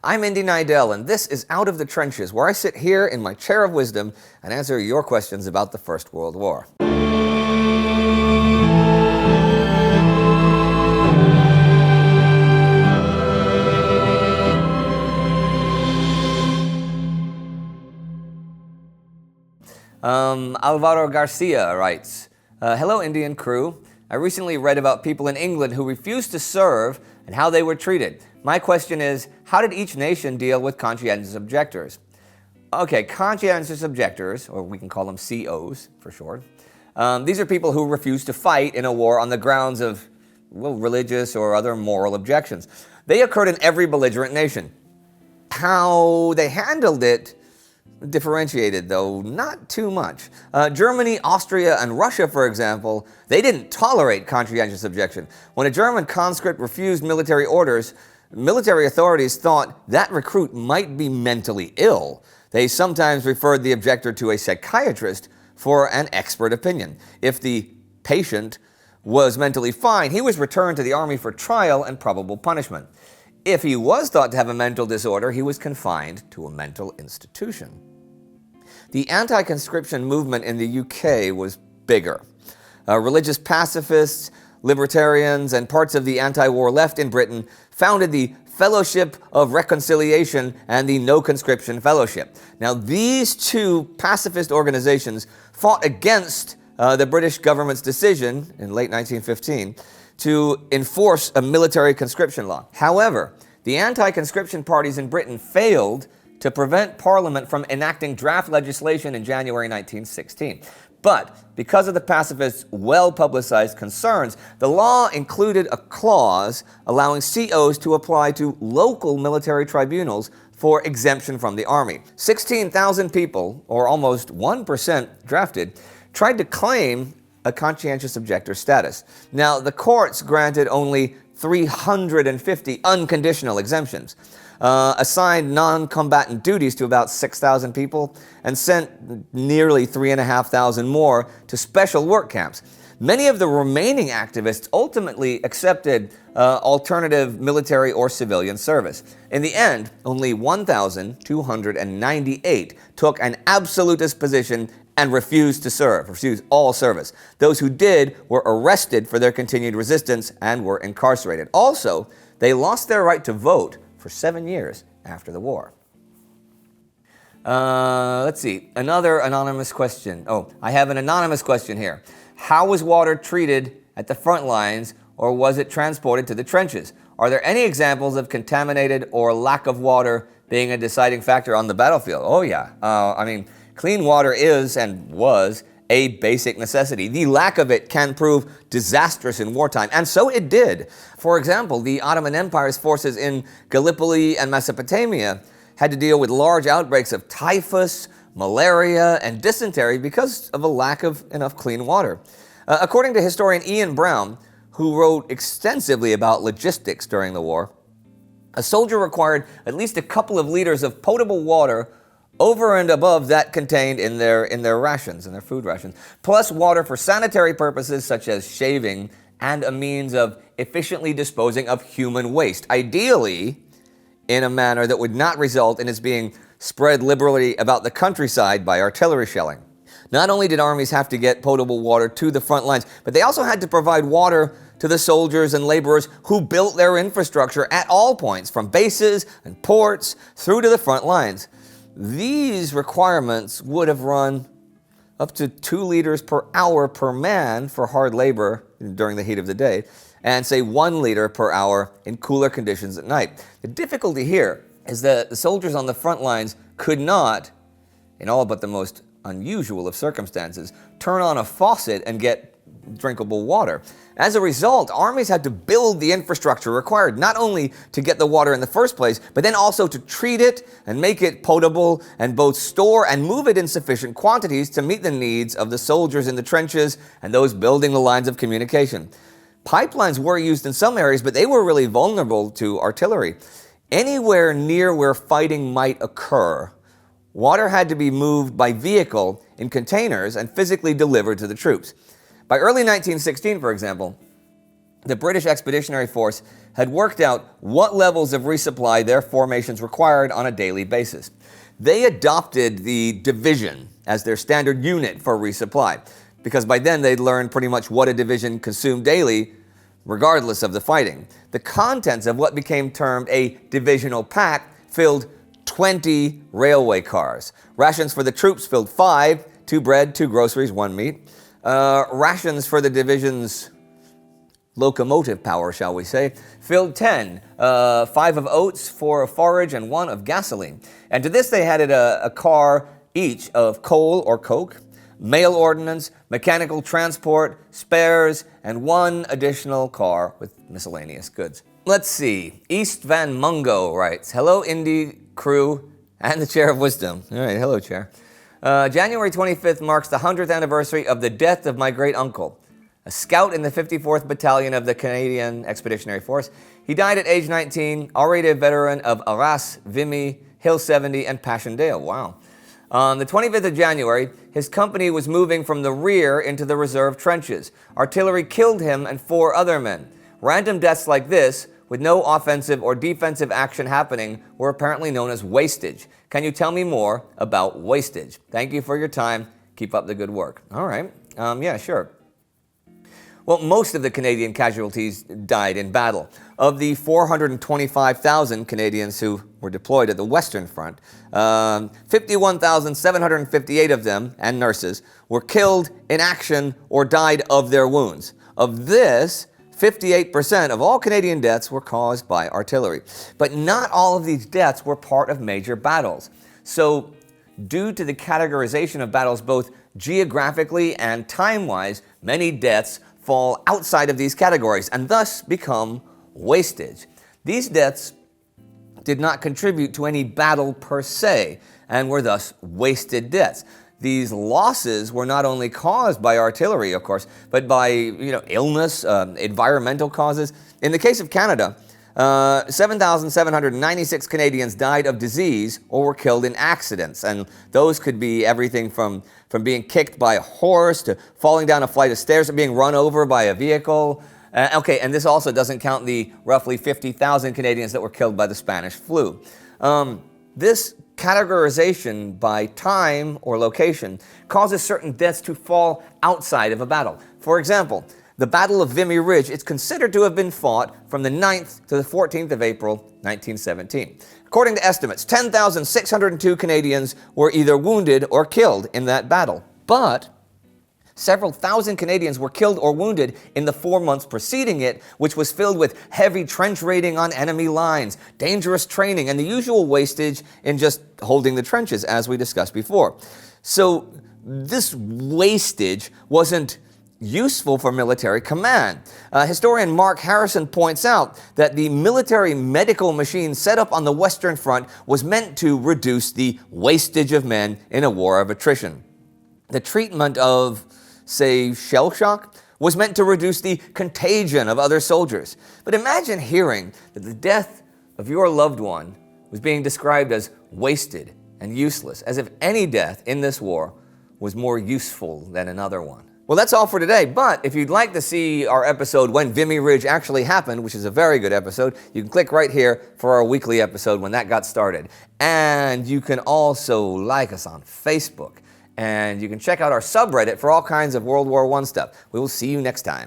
I'm Indy Nidell, and this is Out of the Trenches, where I sit here in my chair of wisdom and answer your questions about the First World War. Alvaro Garcia writes, hello Indian crew. I recently read about people in England who refused to serve and how they were treated. My question is, how did each nation deal with conscientious objectors? Okay, conscientious objectors, or we can call them COs for short. These are people who refuse to fight in a war on the grounds of, well, religious or other moral objections. They occurred in every belligerent nation. How they handled it differentiated, though not too much. Germany, Austria, and Russia, for example, they didn't tolerate conscientious objection. When a German conscript refused military orders, military authorities thought that recruit might be mentally ill. They sometimes referred the objector to a psychiatrist for an expert opinion. If the patient was mentally fine, he was returned to the army for trial and probable punishment. If he was thought to have a mental disorder, he was confined to a mental institution. The anti-conscription movement in the UK was bigger. Religious pacifists, libertarians, and parts of the anti-war left in Britain founded the Fellowship of Reconciliation and the No Conscription Fellowship. Now, these two pacifist organizations fought against the British government's decision in late 1915 to enforce a military conscription law. However, the anti-conscription parties in Britain failed to prevent Parliament from enacting draft legislation in January 1916. But because of the pacifists' well-publicized concerns, the law included a clause allowing COs to apply to local military tribunals for exemption from the army. 16,000 people, or almost 1% drafted, tried to claim a conscientious objector status. Now, the courts granted only 350 unconditional exemptions, assigned non-combatant duties to about 6,000 people, and sent nearly 3,500 more to special work camps. Many of the remaining activists ultimately accepted alternative military or civilian service. In the end, only 1,298 took an absolutist position and refused all service. Those who did were arrested for their continued resistance and were incarcerated. Also, they lost their right to vote for 7 years after the war. Let's see, another anonymous question. Oh, I have an anonymous question here. How was water treated at the front lines, or was it transported to the trenches? Are there any examples of contaminated or lack of water being a deciding factor on the battlefield? Oh yeah, clean water is and was a basic necessity. The lack of it can prove disastrous in wartime, and so it did. For example, the Ottoman Empire's forces in Gallipoli and Mesopotamia had to deal with large outbreaks of typhus, malaria, and dysentery because of a lack of enough clean water. According to historian Ian Brown, who wrote extensively about logistics during the war, a soldier required at least a couple of liters of potable water over and above that contained in their rations, in their food rations, plus water for sanitary purposes such as shaving and a means of efficiently disposing of human waste, ideally in a manner that would not result in its being spread liberally about the countryside by artillery shelling. Not only did armies have to get potable water to the front lines, but they also had to provide water to the soldiers and laborers who built their infrastructure at all points, from bases and ports through to the front lines. These requirements would have run up to 2 liters per hour per man for hard labor during the heat of the day, and say 1 liter per hour in cooler conditions at night. The difficulty here is that the soldiers on the front lines could not, in all but the most unusual of circumstances, turn on a faucet and get drinkable water. As a result, armies had to build the infrastructure required not only to get the water in the first place, but then also to treat it and make it potable and both store and move it in sufficient quantities to meet the needs of the soldiers in the trenches and those building the lines of communication. Pipelines were used in some areas, but they were really vulnerable to artillery. Anywhere near where fighting might occur, water had to be moved by vehicle in containers and physically delivered to the troops. By early 1916, for example, the British Expeditionary Force had worked out what levels of resupply their formations required on a daily basis. They adopted the division as their standard unit for resupply, because by then they'd learned pretty much what a division consumed daily, regardless of the fighting. The contents of what became termed a divisional pack filled 20 railway cars. Rations for the troops filled 5, 2 bread, 2 groceries, 1 meat. Rations for the division's locomotive power, shall we say, filled 10, 5 of oats, 4 of forage, and 1 of gasoline. And to this they added a car each of coal or coke, mail ordnance, mechanical transport, spares, and 1 additional car with miscellaneous goods. Let's see. East Van Mungo writes, "Hello, Indie crew and the Chair of Wisdom." All right, hello, Chair. January 25th marks the 100th anniversary of the death of my great-uncle, a scout in the 54th Battalion of the Canadian Expeditionary Force. He died at age 19, already a veteran of Arras, Vimy, Hill 70, and Passchendaele. Wow. On the 25th of January, his company was moving from the rear into the reserve trenches. Artillery killed him and 4 other men. Random deaths like this, with no offensive or defensive action happening, were apparently known as wastage. Can you tell me more about wastage? Thank you for your time. Keep up the good work. All right. Yeah, sure. Well, most of the Canadian casualties died in battle. Of the 425,000 Canadians who were deployed at the Western Front, 51,758 of them, and nurses, were killed in action or died of their wounds. Of this, 58% of all Canadian deaths were caused by artillery. But not all of these deaths were part of major battles. So, due to the categorization of battles both geographically and time-wise, many deaths fall outside of these categories and thus become wastage. These deaths did not contribute to any battle per se and were thus wasted deaths. These losses were not only caused by artillery, of course, but by illness, environmental causes. In the case of Canada, 7,796 Canadians died of disease or were killed in accidents, and those could be everything from being kicked by a horse to falling down a flight of stairs to being run over by a vehicle. Okay, and this also doesn't count the roughly 50,000 Canadians that were killed by the Spanish flu. This categorization by time or location causes certain deaths to fall outside of a battle. For example, the Battle of Vimy Ridge is considered to have been fought from the 9th to the 14th of April, 1917. According to estimates, 10,602 Canadians were either wounded or killed in that battle. But several thousand Canadians were killed or wounded in the 4 months preceding it, which was filled with heavy trench raiding on enemy lines, dangerous training, and the usual wastage in just holding the trenches, as we discussed before. So this wastage wasn't useful for military command. Historian Mark Harrison points out that the military medical machine set up on the Western Front was meant to reduce the wastage of men in a war of attrition. The treatment of, say, shell shock was meant to reduce the contagion of other soldiers. But imagine hearing that the death of your loved one was being described as wasted and useless, as if any death in this war was more useful than another one. Well, that's all for today, but if you'd like to see our episode When Vimy Ridge Actually Happened, which is a very good episode, you can click right here for our weekly episode when that got started. And you can also like us on Facebook, and you can check out our subreddit for all kinds of World War I stuff. We will see you next time.